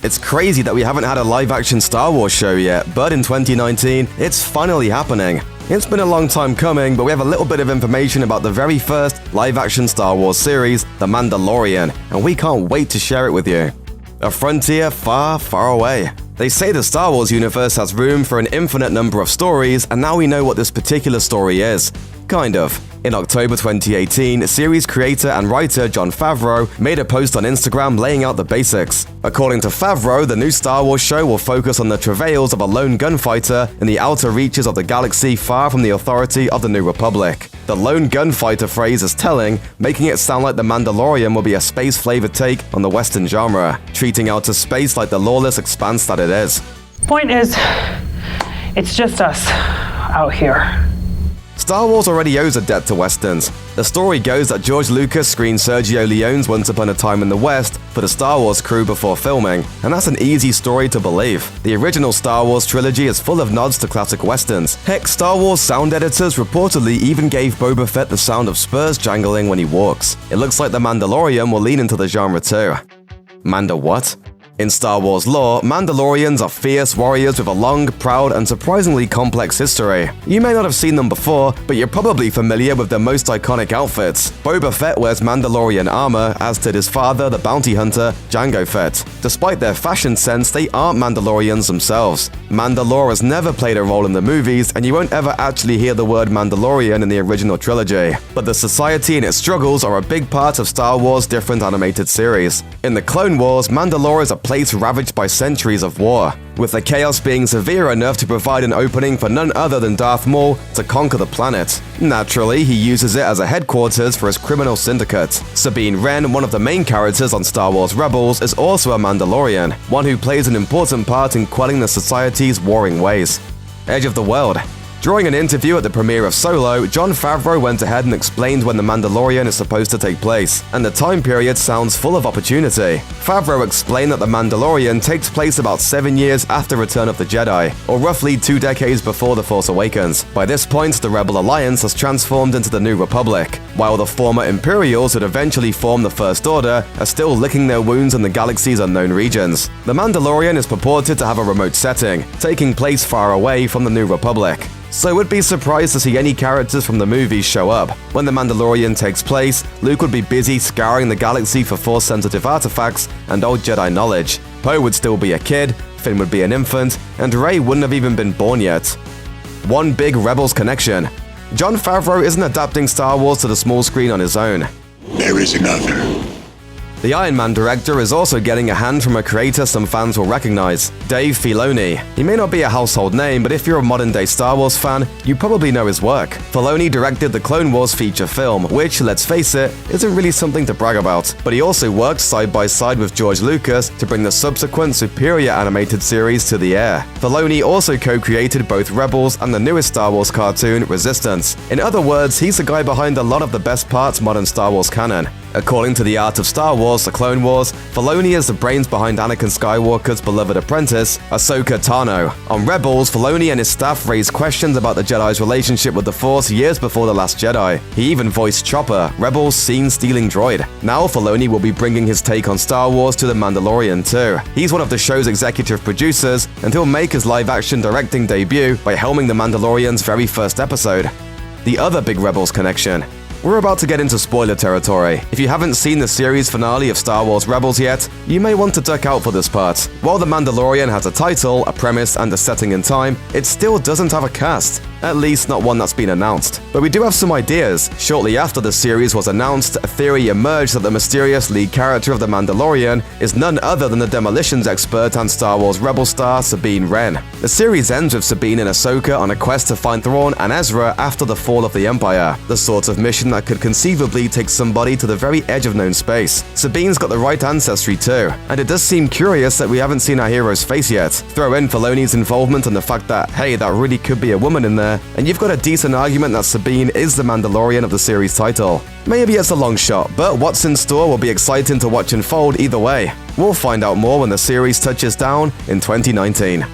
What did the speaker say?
It's crazy that we haven't had a live-action Star Wars show yet, but in 2019, it's finally happening. It's been a long time coming, but we have a little bit of information about the very first live-action Star Wars series, The Mandalorian, and we can't wait to share it with you. A frontier far, far away. They say the Star Wars universe has room for an infinite number of stories, and now we know what this particular story is. Kind of. In October 2018, series creator and writer Jon Favreau made a post on Instagram laying out the basics. According to Favreau, the new Star Wars show will focus on the travails of a lone gunfighter in the outer reaches of the galaxy far from the authority of the New Republic. The lone gunfighter phrase is telling, making it sound like The Mandalorian will be a space-flavored take on the Western genre, treating outer space like the lawless expanse that it is. Point is, it's just us out here. Star Wars already owes a debt to Westerns. The story goes that George Lucas screened Sergio Leone's Once Upon a Time in the West for the Star Wars crew before filming, and that's an easy story to believe. The original Star Wars trilogy is full of nods to classic Westerns. Heck, Star Wars sound editors reportedly even gave Boba Fett the sound of spurs jangling when he walks. It looks like The Mandalorian will lean into the genre too. Manda-what? In Star Wars lore, Mandalorians are fierce warriors with a long, proud, and surprisingly complex history. You may not have seen them before, but you're probably familiar with their most iconic outfits. Boba Fett wears Mandalorian armor, as did his father, the bounty hunter, Jango Fett. Despite their fashion sense, they aren't Mandalorians themselves. Mandalore has never played a role in the movies, and you won't ever actually hear the word Mandalorian in the original trilogy. But the society and its struggles are a big part of Star Wars' different animated series. In the Clone Wars, Mandalore is a place ravaged by centuries of war, with the chaos being severe enough to provide an opening for none other than Darth Maul to conquer the planet. Naturally, he uses it as a headquarters for his criminal syndicate. Sabine Wren, one of the main characters on Star Wars Rebels, is also a Mandalorian, one who plays an important part in quelling the society's warring ways. Edge of the world. During an interview at the premiere of Solo, Jon Favreau went ahead and explained when The Mandalorian is supposed to take place, and the time period sounds full of opportunity. Favreau explained that The Mandalorian takes place about 7 years after Return of the Jedi, or roughly 2 decades before The Force Awakens. By this point, the Rebel Alliance has transformed into the New Republic, while the former Imperials who'd eventually formed the First Order are still licking their wounds in the galaxy's unknown regions. The Mandalorian is purported to have a remote setting, taking place far away from the New Republic. So would be surprised to see any characters from the movies show up. When The Mandalorian takes place, Luke would be busy scouring the galaxy for Force-sensitive artifacts and old Jedi knowledge. Poe would still be a kid, Finn would be an infant, and Rey wouldn't have even been born yet. One big Rebels connection. Jon Favreau isn't adapting Star Wars to the small screen on his own. There is another. The Iron Man director is also getting a hand from a creator some fans will recognize, Dave Filoni. He may not be a household name, but if you're a modern-day Star Wars fan, you probably know his work. Filoni directed the Clone Wars feature film, which, let's face it, isn't really something to brag about. But he also worked side by side with George Lucas to bring the subsequent superior animated series to the air. Filoni also co-created both Rebels and the newest Star Wars cartoon, Resistance. In other words, he's the guy behind a lot of the best parts modern Star Wars canon. According to The Art of Star Wars, The Clone Wars, Filoni is the brains behind Anakin Skywalker's beloved apprentice, Ahsoka Tano. On Rebels, Filoni and his staff raised questions about the Jedi's relationship with the Force years before The Last Jedi. He even voiced Chopper, Rebels' scene-stealing droid. Now Filoni will be bringing his take on Star Wars to The Mandalorian too. He's one of the show's executive producers, and he'll make his live-action directing debut by helming The Mandalorian's very first episode. The other big Rebels connection. We're about to get into spoiler territory. If you haven't seen the series finale of Star Wars Rebels yet, you may want to duck out for this part. While The Mandalorian has a title, a premise, and a setting in time, it still doesn't have a cast. At least not one that's been announced. But we do have some ideas. Shortly after the series was announced, a theory emerged that the mysterious lead character of The Mandalorian is none other than the demolitions expert and Star Wars Rebel star Sabine Wren. The series ends with Sabine and Ahsoka on a quest to find Thrawn and Ezra after the fall of the Empire, the sort of mission that could conceivably take somebody to the very edge of known space. Sabine's got the right ancestry too, and it does seem curious that we haven't seen our hero's face yet. Throw in Filoni's involvement and the fact that, hey, that really could be a woman in there, and you've got a decent argument that Sabine is the Mandalorian of the series title. Maybe it's a long shot, but what's in store will be exciting to watch unfold either way. We'll find out more when the series touches down in 2019.